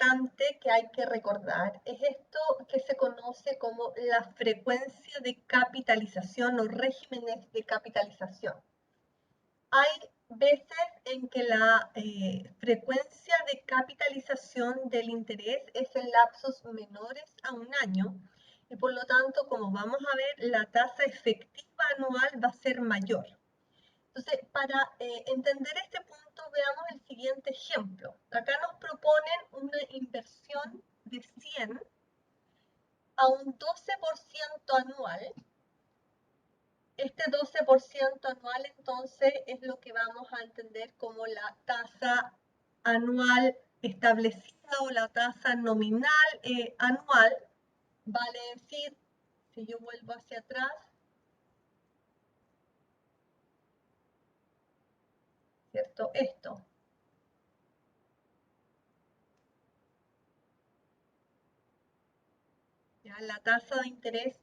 importante que hay que recordar es esto que se conoce como la frecuencia de capitalización o regímenes de capitalización. Hay veces en que la frecuencia de capitalización del interés es en lapsos menores a un año y por lo tanto, como vamos a ver, la tasa efectiva anual va a ser mayor. Entonces, para entender este punto, veamos el siguiente ejemplo. Acá nos proponen una inversión de 100 a un 12% anual. Este 12% anual, entonces, es lo que vamos a entender como la tasa anual establecida o la tasa nominal anual. Vale decir, si yo vuelvo hacia atrás, ¿cierto? Esto. ¿Ya? La tasa de interés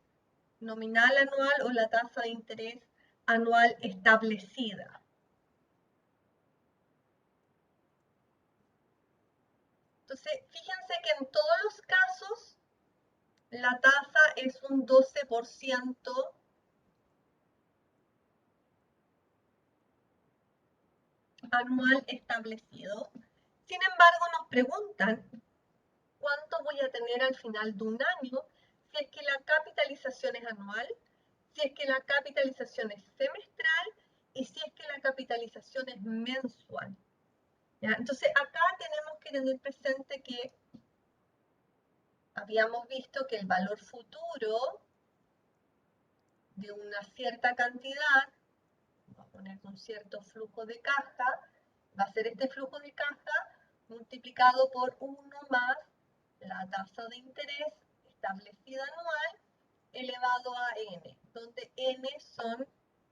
nominal anual o la tasa de interés anual establecida. Entonces, fíjense que en todos los casos la tasa es un 12% anual establecido. Sin embargo, nos preguntan cuánto voy a tener al final de un año, si es que la capitalización es anual, si es que la capitalización es semestral y si es que la capitalización es mensual. ¿Ya? Entonces, acá tenemos que tener presente que habíamos visto que el valor futuro de una cierta cantidad, vamos a poner un cierto flujo de caja, va a ser este flujo de caja multiplicado por 1 más la tasa de interés establecida anual elevado a n, donde n son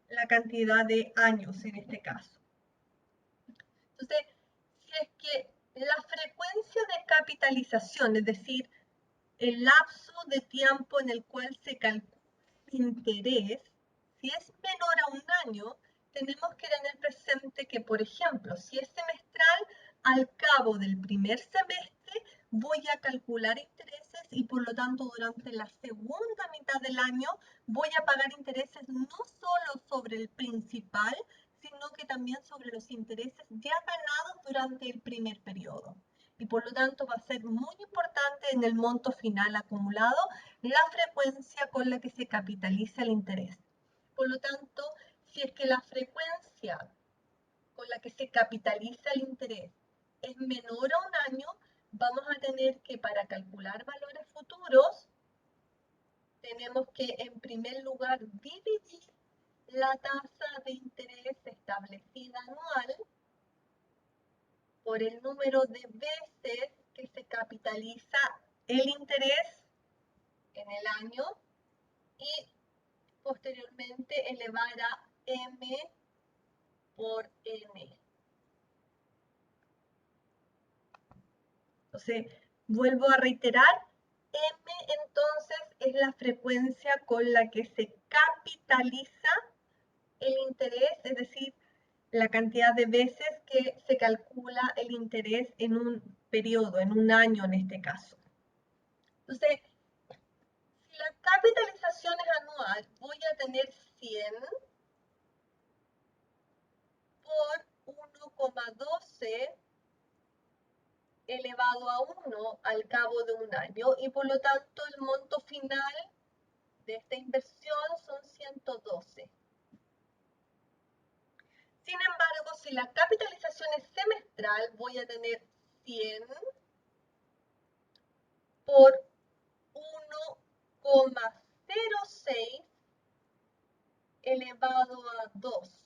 la cantidad de años en este caso. Entonces, si es que la frecuencia de capitalización, es decir, el lapso de tiempo en el cual se calcula el interés, si es menor a un año, tenemos que tener presente que, por ejemplo, si es semestral, al cabo del primer semestre voy a calcular intereses y por lo tanto durante la segunda mitad del año voy a pagar intereses no solo sobre el principal, sino que también sobre los intereses ya ganados durante el primer periodo. Y por lo tanto va a ser muy importante en el monto final acumulado la frecuencia con la que se capitaliza el interés. Por lo tanto, si es que la frecuencia con la que se capitaliza el interés es menor a un año, vamos a tener que para calcular valores futuros, tenemos que en primer lugar dividir la tasa de interés establecida anual por el número de veces que se capitaliza el interés en el año y posteriormente elevar a m por n. Entonces, vuelvo a reiterar, m entonces es la frecuencia con la que se capitaliza el interés, es decir, la cantidad de veces que se calcula el interés en un periodo, en un año en este caso. Entonces, si la capitalización es anual, voy a tener 100 por 1,12 elevado a 1 al cabo de un año y por lo tanto el monto final de esta inversión son 112. Sin embargo, si la capitalización es semestral, voy a tener 100 por 1,06 elevado a 2.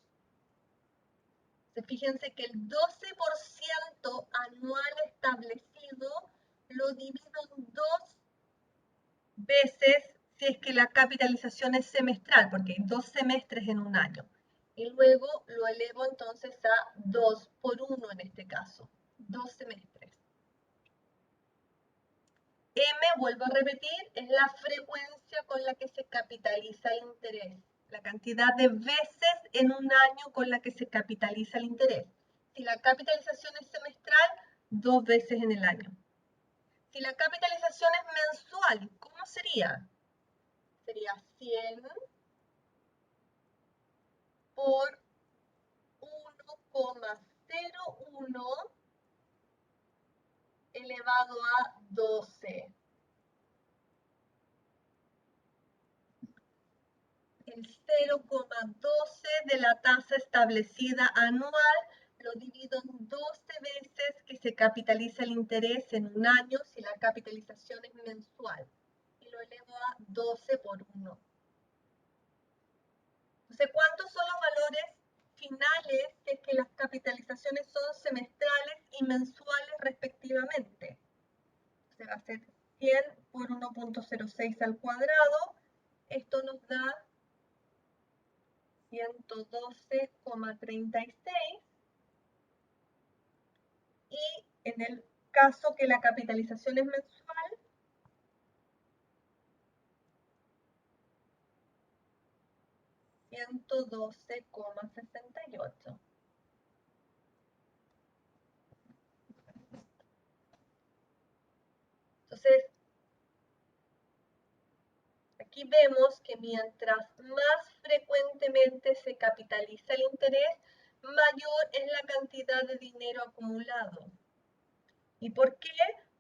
Fíjense que el 12% anual establecido lo divido en 2 veces si es que la capitalización es semestral, porque hay 2 semestres en un año. Y luego lo elevo entonces a 2 por 1 en este caso, 2 semestres. M, vuelvo a repetir, es la frecuencia con la que se capitaliza el interés, la cantidad de veces en un año con la que se capitaliza el interés. Si la capitalización es semestral, 2 veces en el año. Si la capitalización es mensual, ¿cómo sería? Sería 100 por 1,01 elevado a 12. El 0,12 de la tasa establecida anual lo divido en 12 veces que se capitaliza el interés en un año si la capitalización es mensual. Y lo elevo a 12 por 1. Entonces, ¿cuántos son los valores finales si es que las capitalizaciones son semestrales y mensuales respectivamente? Entonces va a ser 100 por 1,06 al cuadrado. Esto nos da 112,36. Y en el caso que la capitalización es mensual, 112,68. Entonces, aquí vemos que mientras más frecuentemente se capitaliza el interés, mayor es la cantidad de dinero acumulado. ¿Y por qué?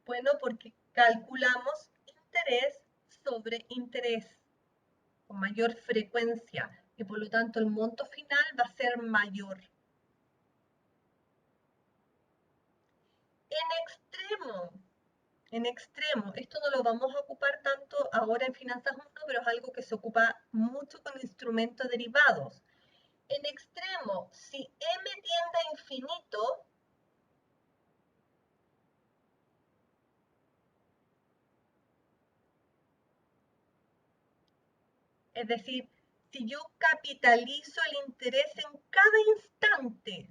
Bueno, porque calculamos interés sobre interés con mayor frecuencia y por lo tanto el monto final va a ser mayor. En extremo, esto no lo vamos a ocupar tanto ahora en Finanzas 1, pero es algo que se ocupa mucho con instrumentos derivados. En extremo, si m tiende a infinito, es decir, si yo capitalizo el interés en cada instante,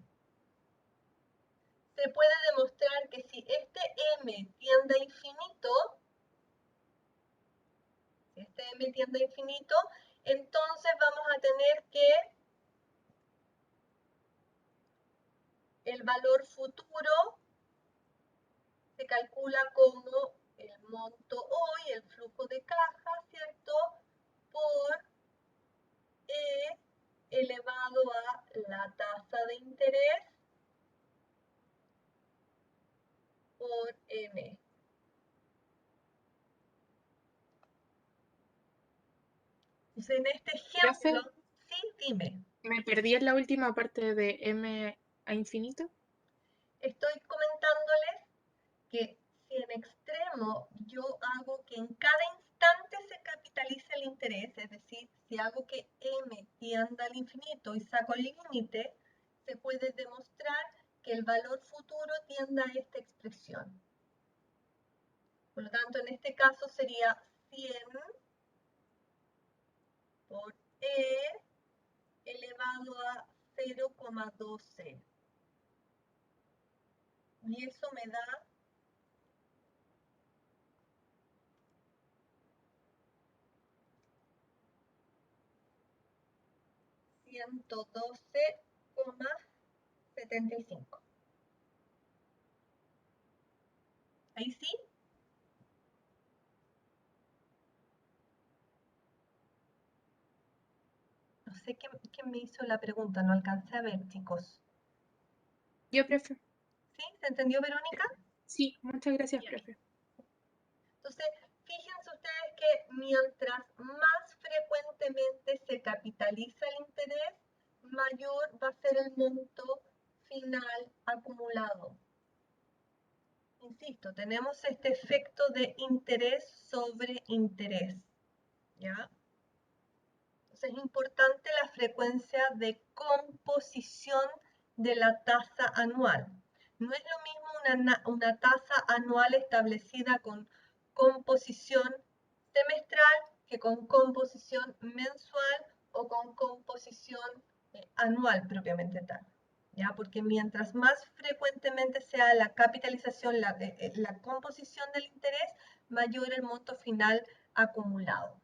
se puede demostrar que si este m tiende a infinito, entonces vamos a tener que el valor futuro se calcula como el monto hoy, el flujo de caja, ¿cierto? Por E elevado a la tasa de interés por M. Entonces, en este Profe, ejemplo, sí, dime, me perdí en la última parte de m a infinito. estoy comentándoles que si en extremo yo hago que en cada instante se capitalice el interés, es decir, si hago que m tienda al infinito y saco el límite, se puede demostrar que el valor futuro tienda a esta expresión. Por lo tanto, en este caso sería 100 por E elevado a 0,12. Y eso me da 112,75. Ahí sí. No sé quién me hizo la pregunta, no alcancé a ver, chicos. Yo, profe. ¿Sí? ¿Se entendió, Verónica? Sí, muchas gracias, profe. Entonces, fíjense ustedes que mientras más frecuentemente se capitaliza el interés, mayor va a ser el monto final acumulado. Insisto, tenemos este efecto de interés sobre interés, ¿ya? Entonces es importante la frecuencia de composición de la tasa anual. No es lo mismo una tasa anual establecida con composición semestral que con composición mensual o con composición anual propiamente tal. ¿Ya? Porque mientras más frecuentemente sea la capitalización, la composición del interés, mayor el monto final acumulado.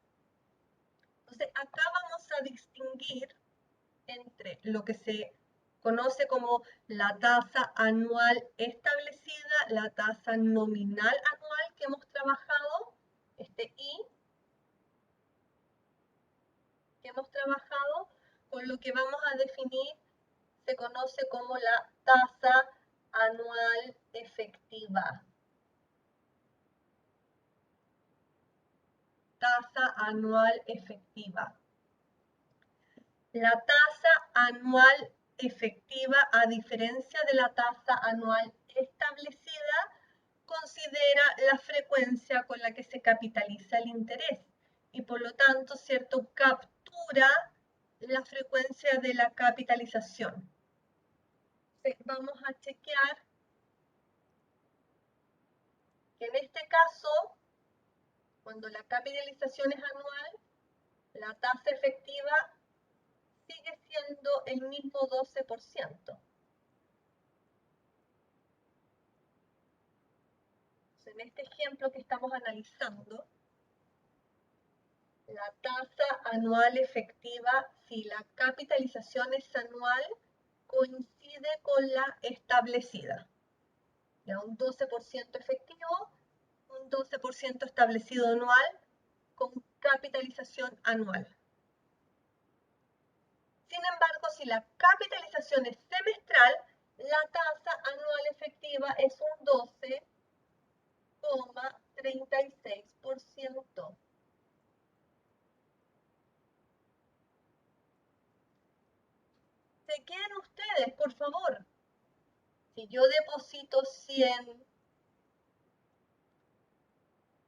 Entonces, acá vamos a distinguir entre lo que se conoce como la tasa anual establecida, la tasa nominal anual, que hemos trabajado, este I, que hemos trabajado con lo que vamos a definir, se conoce como la tasa anual efectiva. Tasa anual efectiva. La tasa anual efectiva, a diferencia de la tasa anual establecida, considera la frecuencia con la que se capitaliza el interés y por lo tanto, ¿cierto?, captura la frecuencia de la capitalización. Vamos a chequear que en este caso, cuando la capitalización es anual, la tasa efectiva sigue siendo el mismo 12%. En este ejemplo que estamos analizando, la tasa anual efectiva, si la capitalización es anual, coincide con la establecida. Ya un 12% efectivo, un 12% establecido anual con capitalización anual. Sin embargo, si la capitalización es semestral, la tasa anual efectiva es un 12,36%. Se queden ustedes, por favor. Si yo deposito 100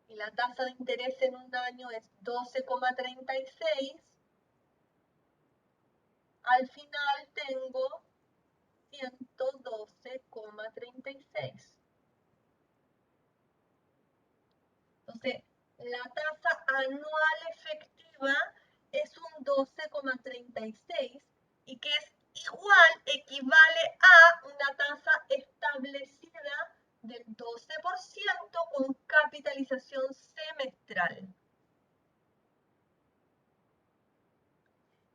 y la tasa de interés en un año es 12,36, al final tengo 112,36. Entonces, la tasa anual efectiva es un 12,36 y que es igual, equivale a una tasa establecida del 12% con capitalización semestral.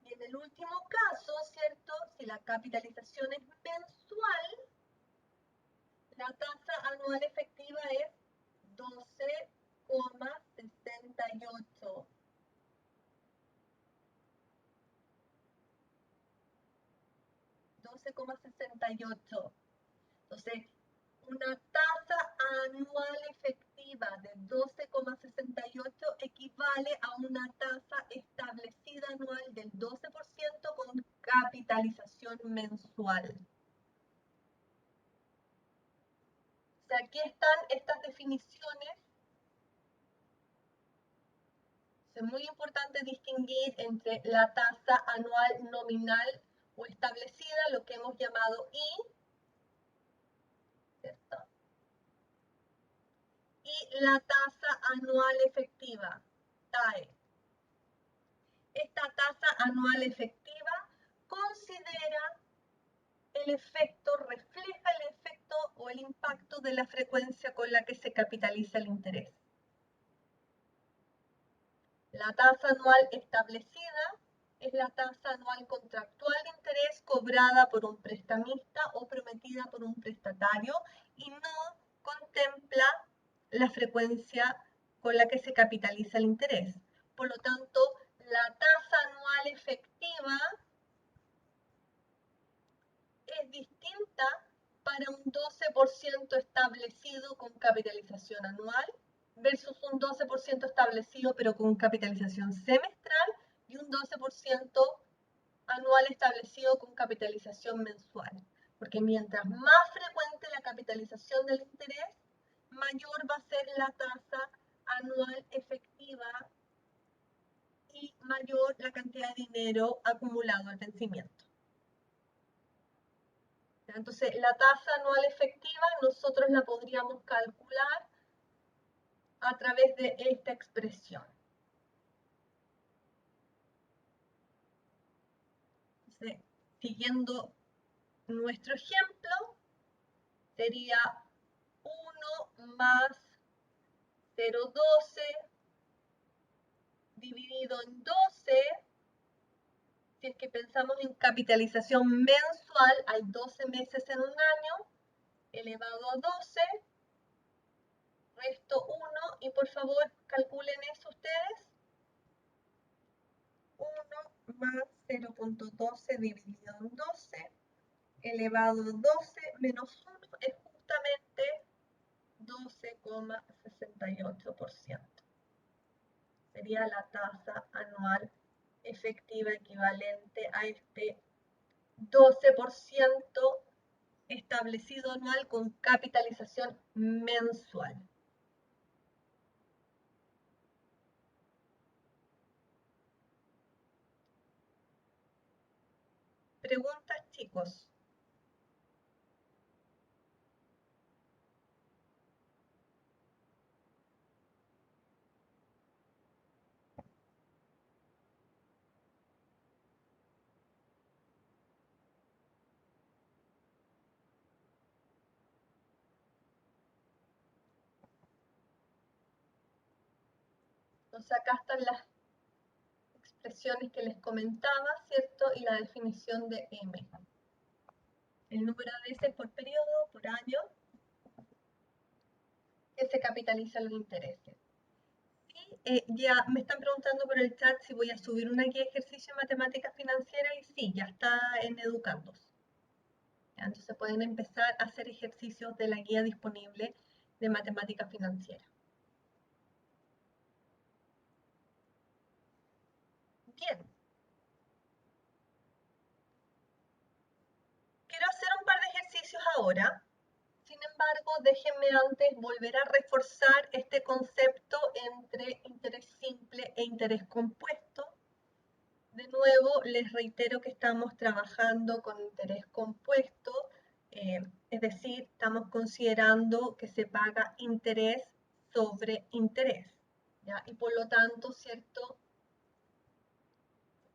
Y en el último caso, ¿cierto? Si la capitalización es mensual, la tasa anual efectiva es 12,68. 12,68. Entonces, una tasa anual efectiva de 12,68 equivale a una tasa establecida anual del 12% con capitalización mensual. O sea, aquí están estas definiciones. Es muy importante distinguir entre la tasa anual nominal o establecida, lo que hemos llamado I, ¿cierto?, y la tasa anual efectiva, TAE. Esta tasa anual efectiva considera el efecto, refleja el efecto o el impacto de la frecuencia con la que se capitaliza el interés. La tasa anual establecida es la tasa anual contractual de interés cobrada por un prestamista o prometida por un prestatario y no contempla la frecuencia con la que se capitaliza el interés. Por lo tanto, la tasa anual efectiva es distinta para un 12% establecido con capitalización anual versus un 12% establecido pero con capitalización semestral y un 12% anual establecido con capitalización mensual. Porque mientras más frecuente la capitalización del interés, mayor va a ser la tasa anual efectiva y mayor la cantidad de dinero acumulado al vencimiento. Entonces, la tasa anual efectiva nosotros la podríamos calcular a través de esta expresión. Entonces, siguiendo nuestro ejemplo, sería 1 más 0,12 dividido en 12. Si es que pensamos en capitalización mensual, hay 12 meses en un año, elevado a 12, resto 1 y por favor calculen eso ustedes. 1 más 0.12 dividido en 12 elevado a 12 menos 1 es justamente 12,68%. Sería la tasa anual efectiva equivalente a este 12% establecido anual con capitalización mensual. Preguntas, chicos. Entonces acá están las expresiones que les comentaba, ¿cierto? Y la definición de M. El número de veces por periodo, por año, que se capitalizan los intereses. Y ya me están preguntando por el chat si voy a subir una guía de ejercicio de matemáticas financieras y sí, ya está en Educandos. Entonces pueden empezar a hacer ejercicios de la guía disponible de matemáticas financieras. Bien. Quiero hacer un par de ejercicios ahora. Sin embargo, déjenme antes volver a reforzar este concepto entre interés simple e interés compuesto. De nuevo, les reitero que estamos trabajando con interés compuesto, es decir, estamos considerando que se paga interés sobre interés, ¿ya? Y por lo tanto, ¿cierto?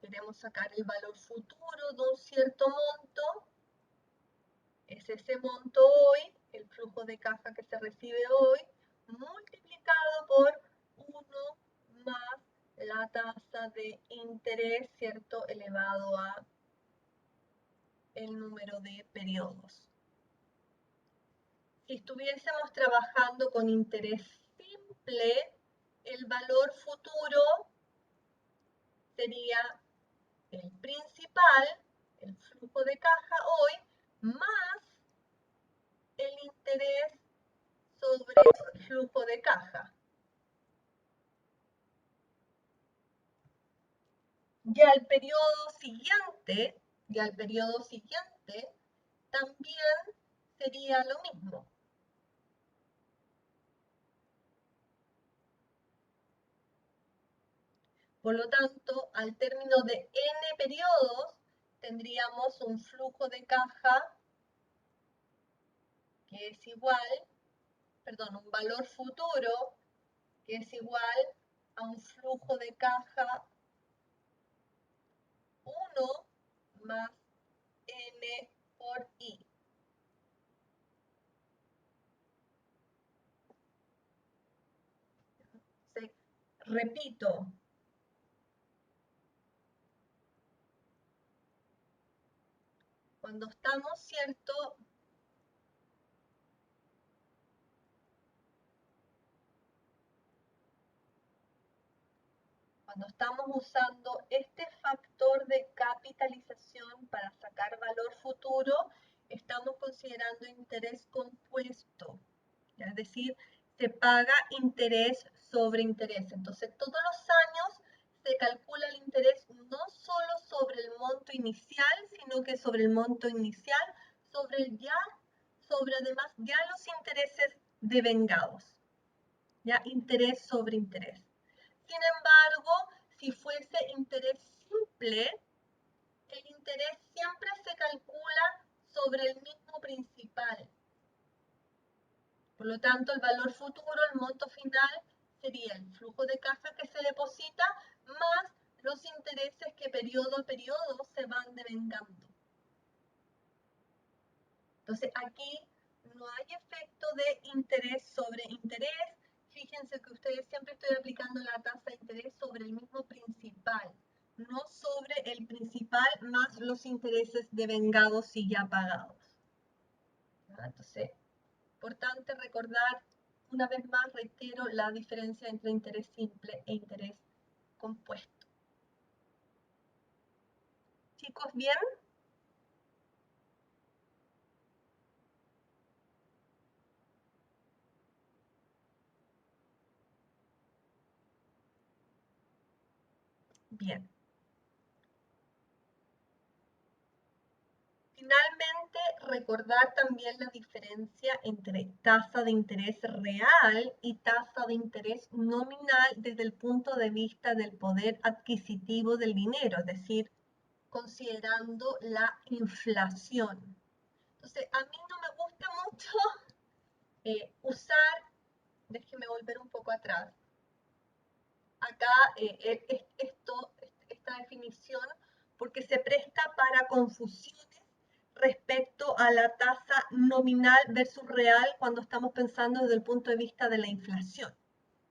Queremos sacar el valor futuro de un cierto monto, es ese monto hoy, el flujo de caja que se recibe hoy, multiplicado por 1 más la tasa de interés, ¿cierto? Elevado a el número de periodos. Si estuviésemos trabajando con interés simple, el valor futuro sería el principal, el flujo de caja hoy, más el interés sobre el flujo de caja. Y al periodo siguiente, también sería lo mismo. Por lo tanto, al término de n periodos, tendríamos un flujo de caja que es igual, perdón, un valor futuro que es igual a un flujo de caja 1 más n por i. Repito, cuando estamos, ¿cierto? Cuando estamos usando este factor de capitalización para sacar valor futuro, estamos considerando interés compuesto, es decir, se paga interés sobre interés. Entonces, todos los años se calcula el interés no solo sobre el monto inicial, sino que sobre el monto inicial, sobre además ya los intereses devengados, ya interés sobre interés. Sin embargo, si fuese interés simple, el interés siempre se calcula sobre el mismo principal. Por lo tanto, el valor futuro, el monto final, sería el flujo de caja que se deposita más los intereses que periodo a periodo se van devengando. Entonces, aquí no hay efecto de interés sobre interés. Fíjense que ustedes siempre estoy aplicando la tasa de interés sobre el mismo principal, no sobre el principal más los intereses devengados y ya pagados. ¿Ya? Entonces, importante recordar una vez más reitero la diferencia entre interés simple e interés compuesto. Chicos, ¿bien? Bien. Finalmente, recordar también la diferencia entre tasa de interés real y tasa de interés nominal desde el punto de vista del poder adquisitivo del dinero, es decir, considerando la inflación. Entonces, a mí no me gusta mucho usar, déjenme volver un poco atrás, acá esta definición, porque se presta para confusiones respecto a la tasa nominal versus real cuando estamos pensando desde el punto de vista de la inflación.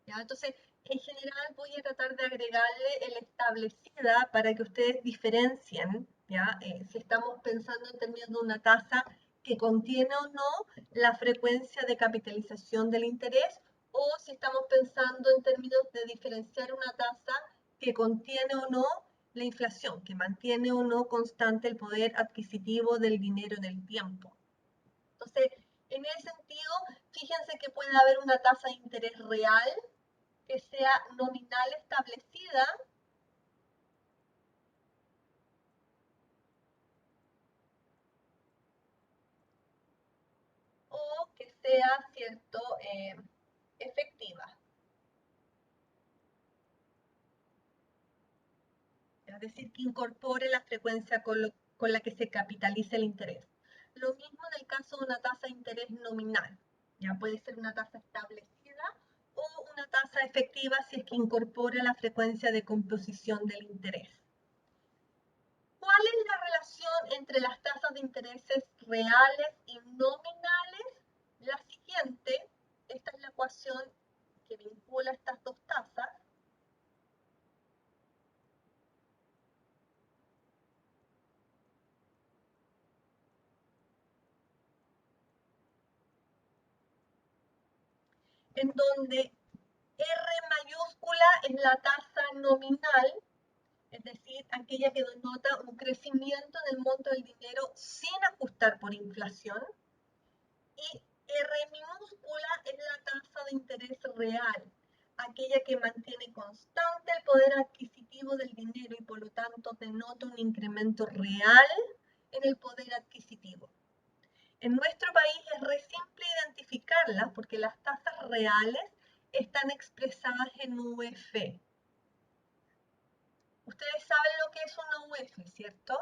¿Ya? Entonces, en general voy a tratar de agregarle el establecida para que ustedes diferencien, ¿ya? Si estamos pensando en términos de una tasa que contiene o no la frecuencia de capitalización del interés, o si estamos pensando en términos de diferenciar una tasa que contiene o no la inflación, que mantiene o no constante el poder adquisitivo del dinero en el tiempo. Entonces, en ese sentido, fíjense que puede haber una tasa de interés real que sea nominal establecida o que sea, ¿cierto?, efectiva. Es decir, que incorpore la frecuencia con la que se capitaliza el interés. Lo mismo en el caso de una tasa de interés nominal. Ya puede ser una tasa establecida o una tasa efectiva si es que incorpora la frecuencia de composición del interés. ¿Cuál es la relación entre las tasas de intereses reales y nominales? La siguiente, esta es la ecuación que vincula estas dos tasas. En donde R mayúscula es la tasa nominal, es decir, aquella que denota un crecimiento en el monto del dinero sin ajustar por inflación, y R minúscula es la tasa de interés real, aquella que mantiene constante el poder adquisitivo del dinero y por lo tanto denota un incremento real en el poder adquisitivo. En nuestro país es re simple identificarlas porque las tasas reales están expresadas en UF. Ustedes saben lo que es una UF, ¿cierto?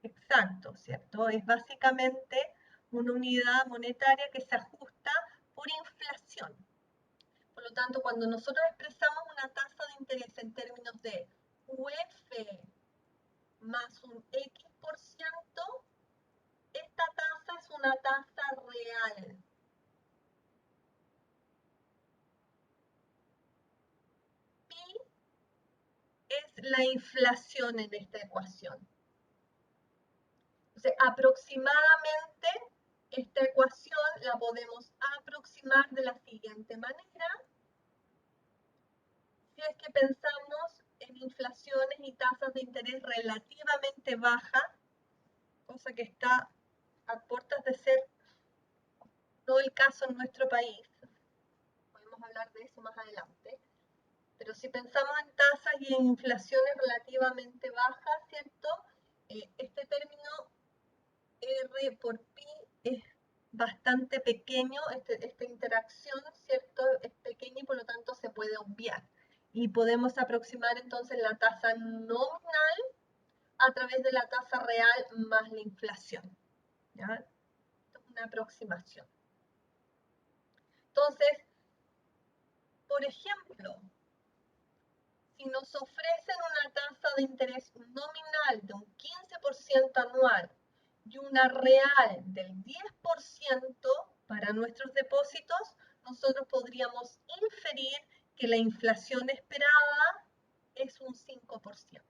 Exacto, ¿cierto? Es básicamente una unidad monetaria que se ajusta por inflación. Por lo tanto, cuando nosotros expresamos una tasa de interés en términos de UF más un X%, esta tasa es una tasa real. Pi es la inflación en esta ecuación. Entonces, aproximadamente, esta ecuación la podemos aproximar de la siguiente manera. Si es que pensamos en inflaciones y tasas de interés relativamente bajas, cosa que está a puertas de ser no el caso en nuestro país, podemos hablar de eso más adelante, pero si pensamos en tasas y en inflaciones relativamente bajas, ¿cierto? Este término R por pi es bastante pequeño, esta interacción, ¿cierto? Es pequeña y por lo tanto se puede obviar. Y podemos aproximar entonces la tasa nominal a través de la tasa real más la inflación. ¿Ya? Esto es una aproximación. Entonces, por ejemplo, si nos ofrecen una tasa de interés nominal de un 15% anual y una real del 10% para nuestros depósitos, nosotros podríamos inferir que la inflación esperada es un 5%.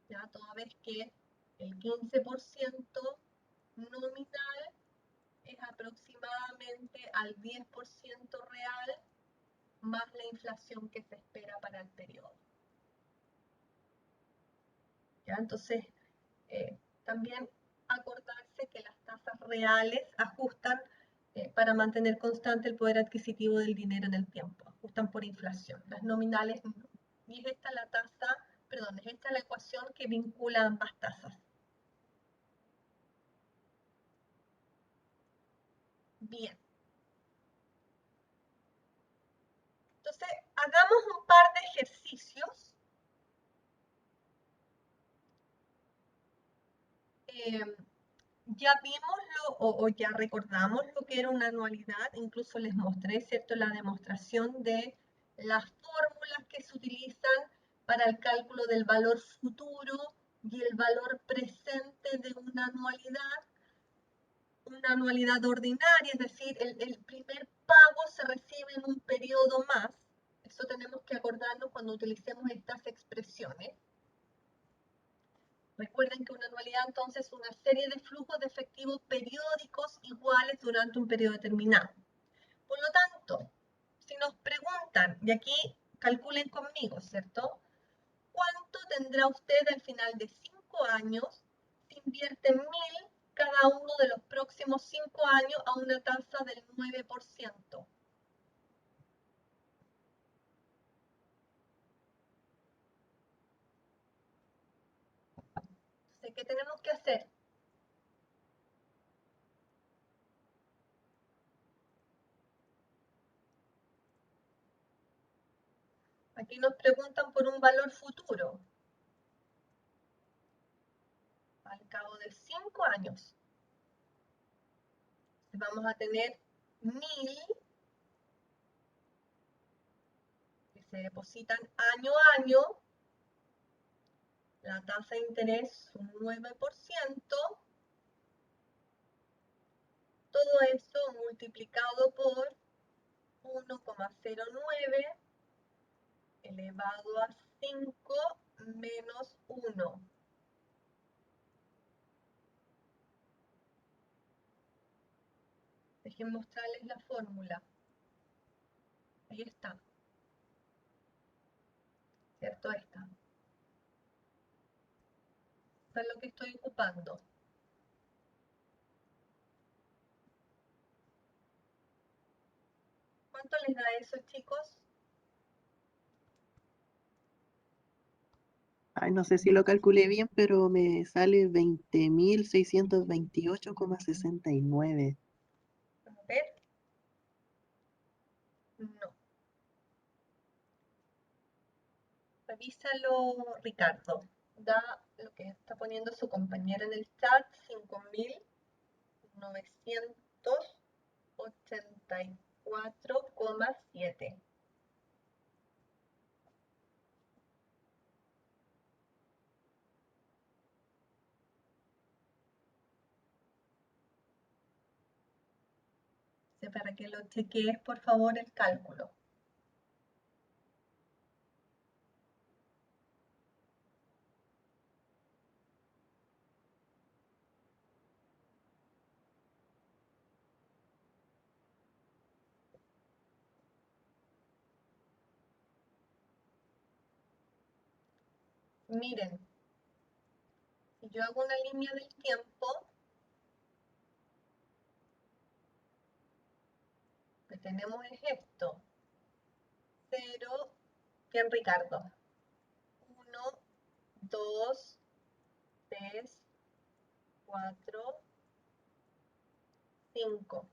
¿Ya? Toda vez que El 15% nominal es aproximadamente al 10% real más la inflación que se espera para el periodo. ¿Ya? Entonces, también acordarse que las tasas reales ajustan para mantener constante el poder adquisitivo del dinero en el tiempo, ajustan por inflación. Las nominales no. Y es esta la tasa, perdón, es esta la ecuación que vincula ambas tasas. Bien. Entonces, hagamos un par de ejercicios. Ya vimos o ya recordamos lo que era una anualidad, incluso les mostré, ¿cierto?, la demostración de las fórmulas que se utilizan para el cálculo del valor futuro y el valor presente de una anualidad ordinaria, es decir, el primer pago se recibe en un periodo más. Eso tenemos que acordarnos cuando utilicemos estas expresiones. Recuerden que una anualidad entonces es una serie de flujos de efectivo periódicos iguales durante un periodo determinado. Por lo tanto, si nos preguntan, y aquí calculen conmigo, ¿cierto? ¿Cuánto tendrá usted al final de 5 años si invierte 1.000 cada uno de los próximos 5 años a una tasa del 9%? Entonces, ¿qué tenemos que hacer? Aquí nos preguntan por un valor futuro. Al cabo de 5 años, vamos a tener 1.000 que se depositan año a año, la tasa de interés un 9%, todo eso multiplicado por 1,09 elevado a 5 menos 1. Dejen mostrarles la fórmula. Ahí está. ¿Cierto? Esta. Esto es lo que estoy ocupando. ¿Cuánto les da eso, chicos? Ay, no sé si lo calculé bien, pero me sale 20.628,69. A ver. No. Revísalo, Ricardo. Da lo que está poniendo su compañera en el chat, 5.984,7. Para que lo chequees, por favor, el cálculo. Miren, si yo hago una línea del tiempo, lo que tenemos es esto. 0, bien, Ricardo. 1, 2, 3, 4, 5.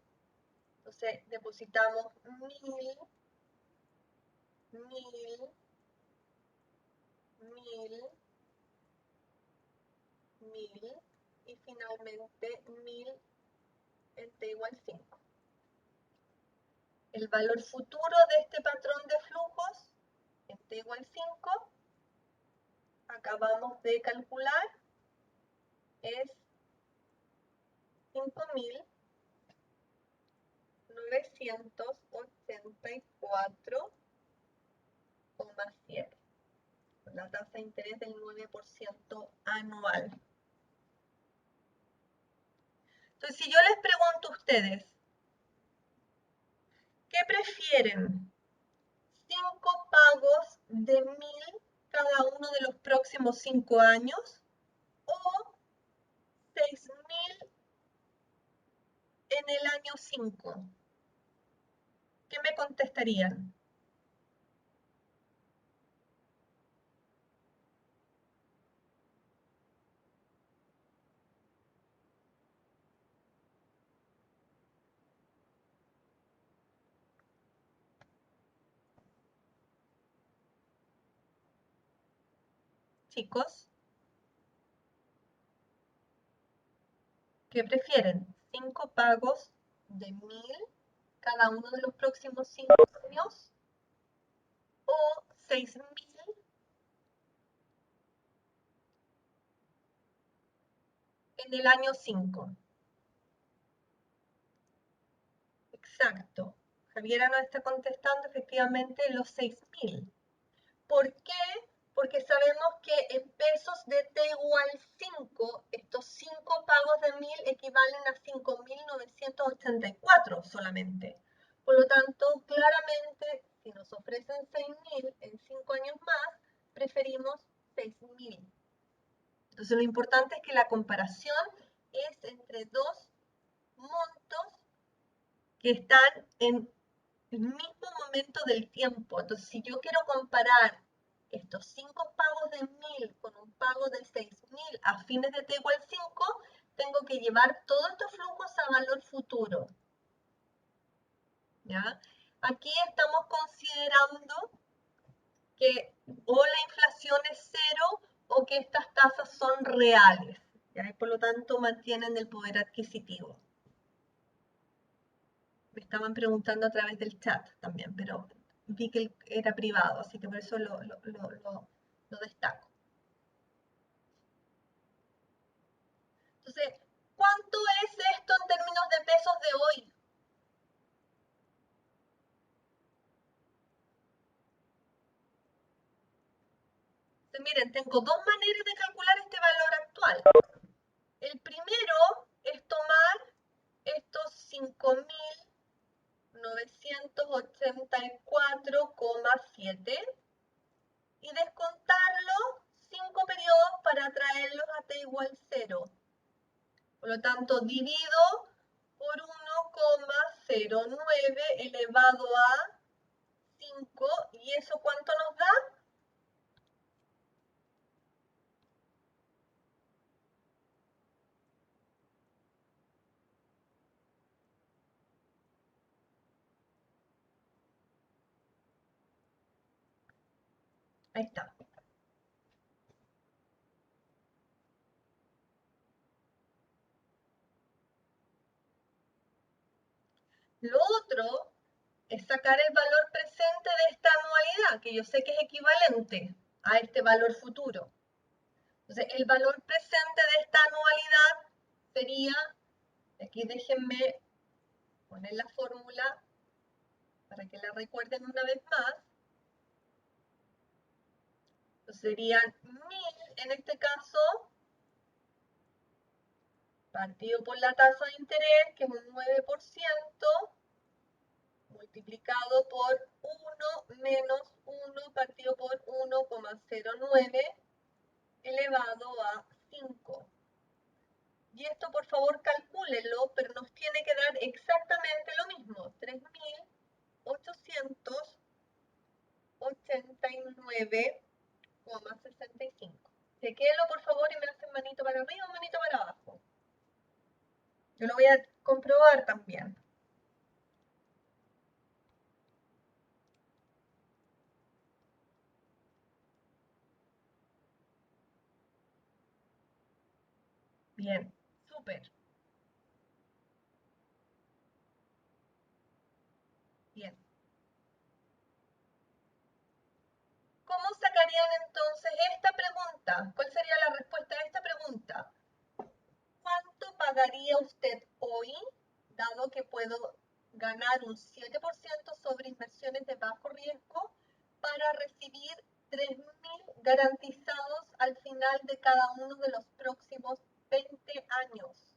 Entonces, depositamos 1.000, 1.000, 1.000, 1.000 y finalmente 1.000 en t igual 5. El valor futuro de este patrón de flujos en t igual 5, acabamos de calcular, es 5.984,7, con la tasa de interés del 9% anual. Entonces, si yo les pregunto a ustedes, ¿qué prefieren? ¿5 pagos de 1000 cada uno de los próximos 5 años? ¿O 6000 en el año 5? ¿Qué me contestarían? Chicos, ¿qué prefieren? ¿5 pagos de 1000 cada uno de los próximos 5 años? ¿O 6000 en el año 5? Exacto. Javiera nos está contestando efectivamente los 6000. ¿Por qué? Porque sabemos que en pesos de t igual 5, estos 5 pagos de 1000 equivalen a 5984 solamente. Por lo tanto, claramente, si nos ofrecen 6000 en 5 años más, preferimos 6000. Entonces, lo importante es que la comparación es entre dos montos que están en el mismo momento del tiempo. Entonces, si yo quiero comparar estos 5 pagos de 1000 con un pago de 6000 a fines de t igual 5, tengo que llevar todos estos flujos a valor futuro. ¿Ya? Aquí estamos considerando que o la inflación es cero o que estas tasas son reales. ¿Ya? Y por lo tanto, mantienen el poder adquisitivo. Me estaban preguntando a través del chat también, pero vi que era privado, así que por eso lo destaco. Entonces, ¿cuánto es esto en términos de pesos de hoy? Entonces, miren, tengo dos maneras de calcular este valor actual. El primero es tomar estos 5984,7 y descontarlo 5 periodos para traerlos a t igual 0. Por lo tanto, divido por 1,09 elevado a 5. ¿Y eso cuánto nos da? Ahí está. Lo otro es sacar el valor presente de esta anualidad, que yo sé que es equivalente a este valor futuro. Entonces, el valor presente de esta anualidad sería, aquí déjenme poner la fórmula para que la recuerden una vez más. Entonces, serían 1000 en este caso, partido por la tasa de interés, que es un 9%, multiplicado por 1 menos 1 partido por 1,09 elevado a 5. Y esto por favor calcúlenlo, pero nos tiene que dar exactamente lo mismo, 3889,65. Chequéenlo por favor y me hacen manito para arriba o manito para abajo. Yo lo voy a comprobar también. Bien, súper. Bien. ¿Cómo sacarían entonces esta pregunta? ¿Cuál sería la respuesta a esta pregunta? ¿Cuánto pagaría usted hoy, dado que puedo ganar un 7% sobre inversiones de bajo riesgo, para recibir 3000 garantizados al final de cada uno de los próximos 20 años?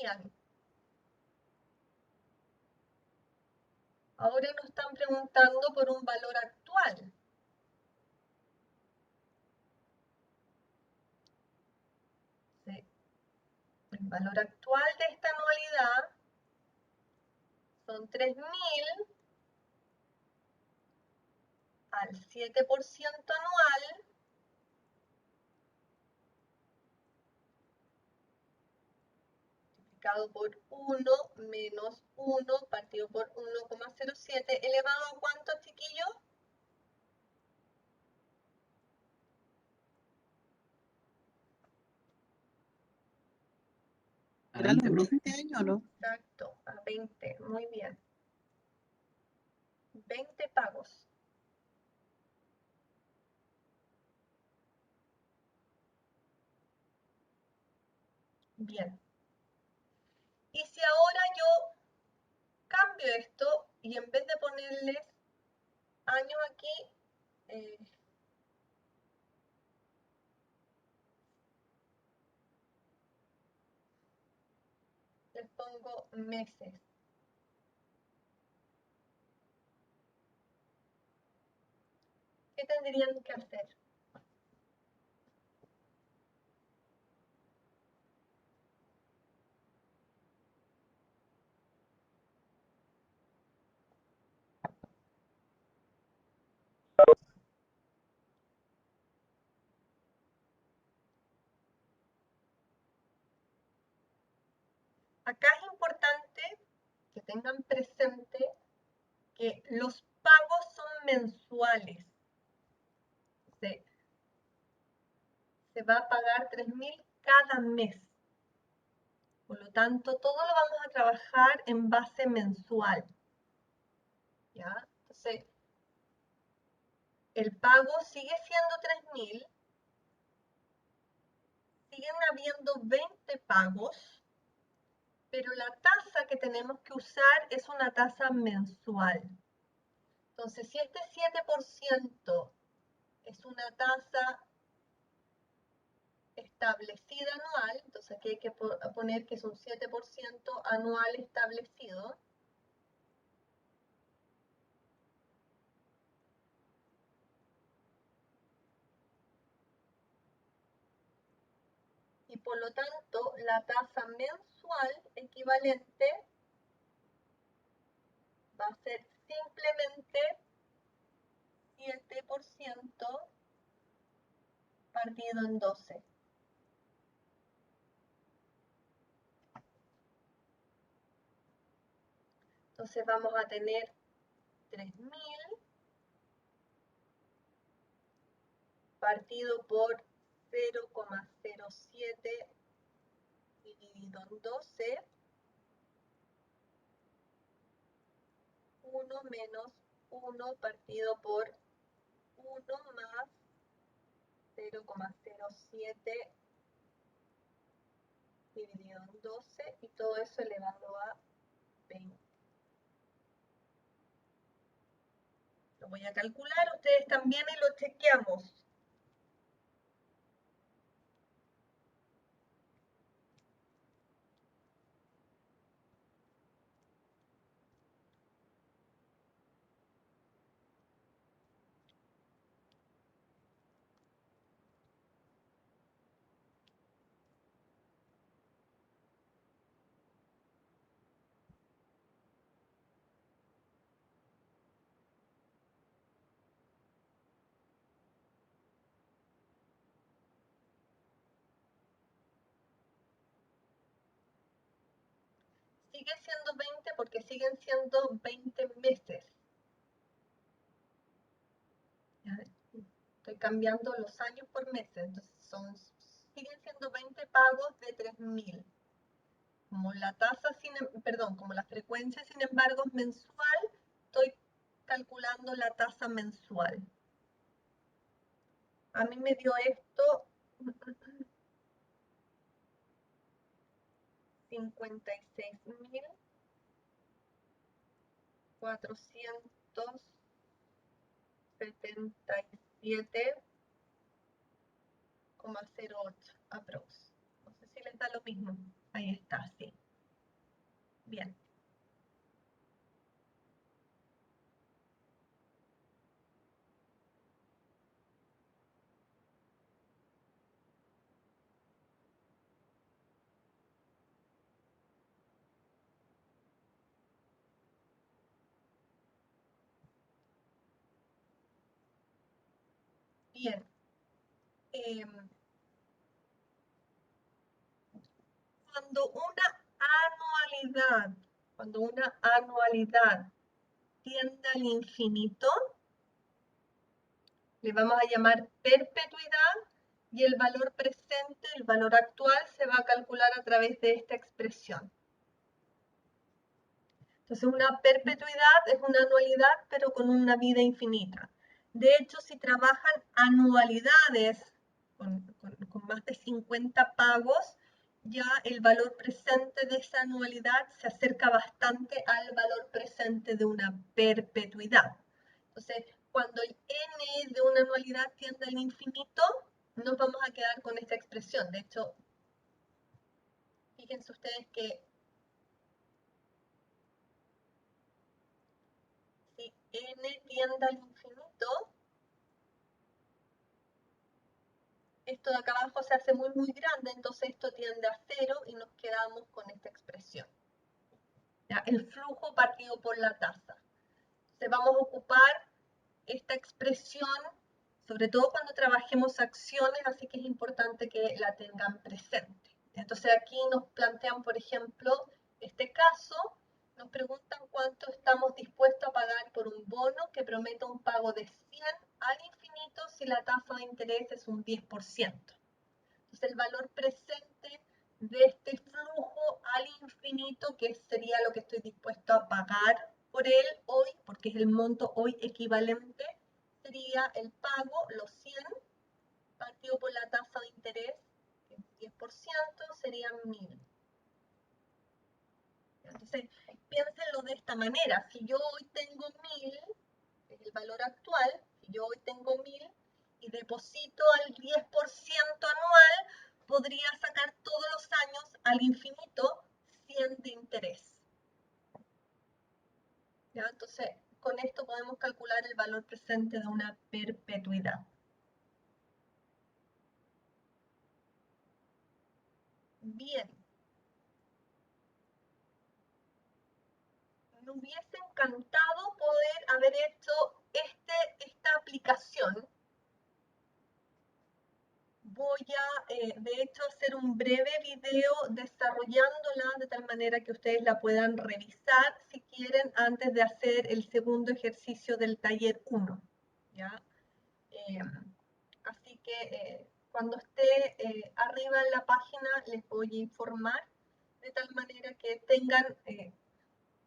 cambian. Ahora nos están preguntando por un valor actual. Sí. El valor actual de esta anualidad son 3.000 al 7% anual multiplicado por 1 menos 1 partido por 1,07 elevado a ¿cuánto, chiquillos? ¿Era lo mismo este año o no? Exacto, a 20, muy bien. 20 pagos. Bien. Y si ahora yo cambio esto y en vez de ponerles años aquí, les pongo meses. ¿Qué tendrían que hacer? Acá es importante que tengan presente que los pagos son mensuales. Se va a pagar 3.000 cada mes. Por lo tanto, todo lo vamos a trabajar en base mensual. ¿Ya? Entonces, el pago sigue siendo 3.000. Siguen habiendo 20 pagos, pero la tasa que tenemos que usar es una tasa mensual. Entonces, si este 7% es una tasa establecida anual, entonces aquí hay que poner que es un 7% anual establecido. Y por lo tanto, la tasa mensual equivalente va a ser simplemente 7% partido en 12. Entonces vamos a tener 3.000 partido por 0,07 dividido en 12, 1 menos 1 partido por 1 más 0,07 dividido en 12 y todo eso elevado a 20. Lo voy a calcular, ustedes también y lo chequeamos. Sigue siendo 20 porque siguen siendo 20 meses. Estoy cambiando los años por meses, entonces siguen siendo 20 pagos de 3.000. Como la tasa, como la frecuencia, sin embargo, es mensual, estoy calculando la tasa mensual. A mí me dio esto 56.477,08 aprox. No sé si les da lo mismo. Ahí está, sí. Bien. Bien. Cuando una anualidad tiende al infinito, le vamos a llamar perpetuidad y el valor presente, el valor actual, se va a calcular a través de esta expresión. Entonces, una perpetuidad es una anualidad, pero con una vida infinita. De hecho, si trabajan anualidades con más de 50 pagos, ya el valor presente de esa anualidad se acerca bastante al valor presente de una perpetuidad. Entonces, cuando el n de una anualidad tiende al infinito, nos vamos a quedar con esta expresión. De hecho, fíjense ustedes que si n tiende al infinito, esto de acá abajo se hace muy, muy grande, entonces esto tiende a 0 y nos quedamos con esta expresión. ¿Ya? El flujo partido por la tasa. Entonces vamos a ocupar esta expresión, sobre todo cuando trabajemos acciones, así que es importante que la tengan presente. Entonces aquí nos plantean, por ejemplo, este caso, nos preguntan cuánto estamos dispuestos a pagar por un bono que promete un pago de 100 al infinito si la tasa de interés es un 10%. Entonces el valor presente de este flujo al infinito, que sería lo que estoy dispuesto a pagar por él hoy, porque es el monto hoy equivalente, sería el pago, los 100, partido por la tasa de interés, que es 10%, serían 1000. Entonces, piénsenlo de esta manera. Si yo hoy tengo 1000, es el valor actual, si yo hoy tengo 1000 y deposito al 10% anual, podría sacar todos los años al infinito 100 de interés. ¿Ya? Entonces, con esto podemos calcular el valor presente de una perpetuidad. Bien. Me hubiese encantado poder haber hecho esta aplicación. Voy a, de hecho, hacer un breve video desarrollándola de tal manera que ustedes la puedan revisar si quieren antes de hacer el segundo ejercicio del taller 1. ¿Ya? Así que cuando esté arriba en la página les voy a informar de tal manera que tengan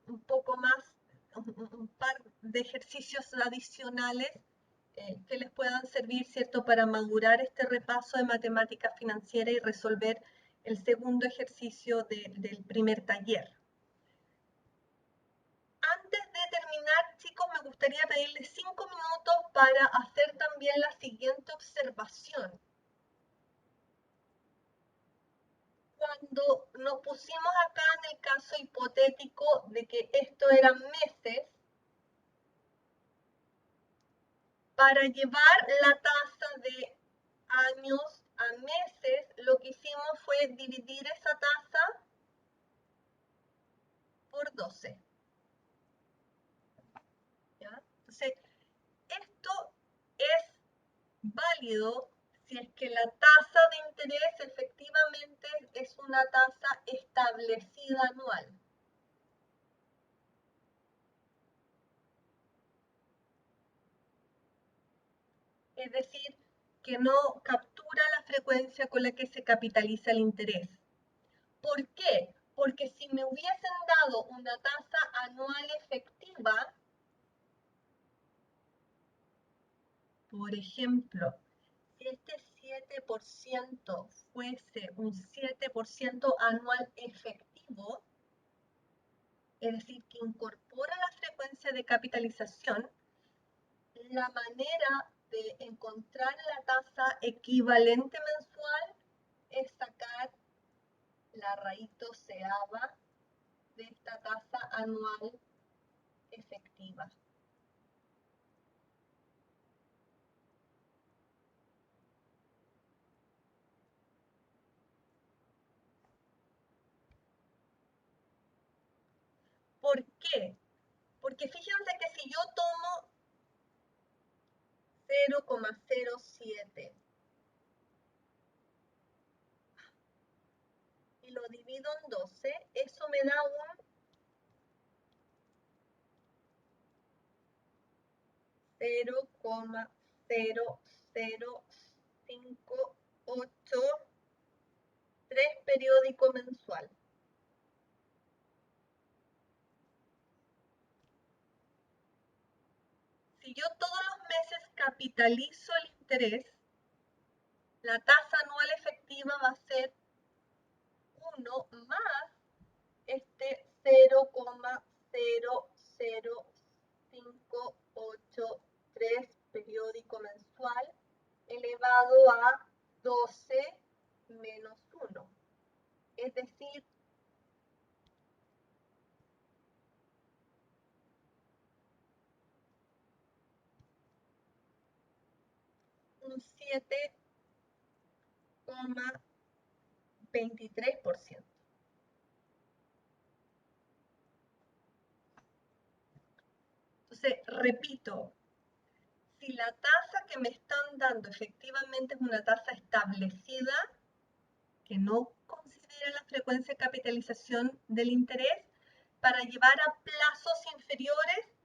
un poco más, un par de ejercicios adicionales que les puedan servir, ¿cierto?, para madurar este repaso de matemática financiera y resolver el segundo ejercicio del primer taller. Antes de terminar, chicos, me gustaría pedirles 5 minutos para hacer también la siguiente observación. Cuando nos pusimos acá en el caso hipotético de que esto eran meses, para llevar la tasa de años a meses, lo que hicimos fue dividir esa tasa por 12. ¿Ya? Entonces, esto es válido si es que la tasa de interés efectivamente es una tasa establecida anual. Es decir, que no captura la frecuencia con la que se capitaliza el interés. ¿Por qué? Porque si me hubiesen dado una tasa anual efectiva, por ejemplo, si este 7% fuese un 7% anual efectivo, es decir, que incorpora la frecuencia de capitalización, la manera de encontrar la tasa equivalente mensual es sacar la raíz doceava de esta tasa anual efectiva. ¿Por qué? Porque fíjense que si yo tomo 0,07 y lo divido en 12, eso me da un 0,00583 periódico mensual. Si yo todos los meses capitalizo el interés, la tasa anual efectiva va a ser 1 más este 0,00583 periódico mensual elevado a 12 menos 1. Es decir, un 7,23%. Entonces, repito, si la tasa que me están dando efectivamente es una tasa establecida, que no considera la frecuencia de capitalización del interés, para llevar a plazos inferiores,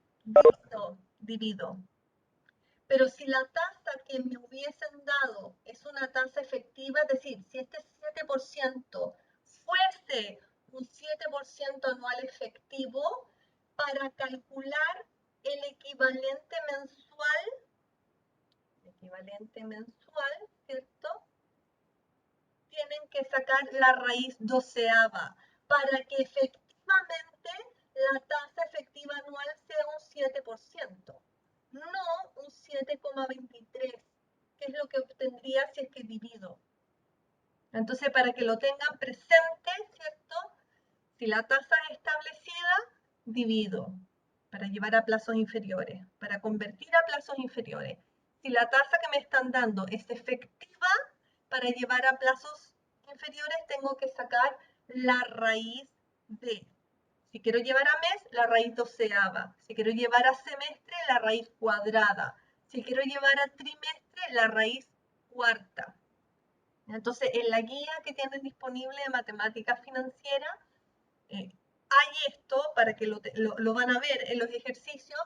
divido. Pero si la tasa que me hubiesen dado es una tasa efectiva, es decir, si este 7% fuese un 7% anual efectivo, para calcular el equivalente mensual, ¿cierto? Tienen que sacar la raíz doceava para que efectivamente la tasa efectiva anual sea un 7%, no un 7,23, que es lo que obtendría si es que divido. Entonces, para que lo tengan presente, ¿cierto? Si la tasa es establecida, divido para llevar a plazos inferiores, para convertir a plazos inferiores. Si la tasa que me están dando es efectiva, para llevar a plazos inferiores tengo que sacar la raíz de. Si quiero llevar a mes, la raíz doceava. Si quiero llevar a semestre, la raíz cuadrada. Si quiero llevar a trimestre, la raíz cuarta. Entonces, en la guía que tienen disponible de matemáticas financieras, hay esto para que lo van a ver en los ejercicios.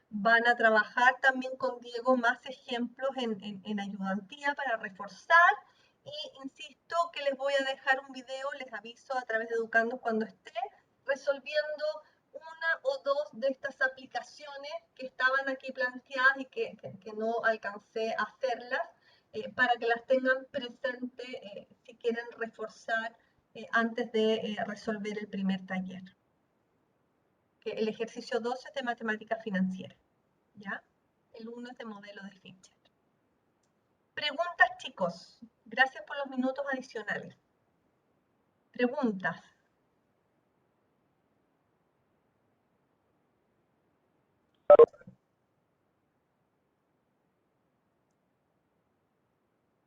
Van a trabajar también con Diego más ejemplos en ayudantía para reforzar. Y insisto que les voy a dejar un video, les aviso a través de Educando cuando esté resolviendo una o dos de estas aplicaciones que estaban aquí planteadas y que no alcancé a hacerlas, para que las tengan presentes si quieren reforzar antes de resolver el primer taller. Que el ejercicio 2 es de matemática financiera, ¿ya? El 1 es de modelo de Fischer. Preguntas, chicos. Gracias por los minutos adicionales. Preguntas.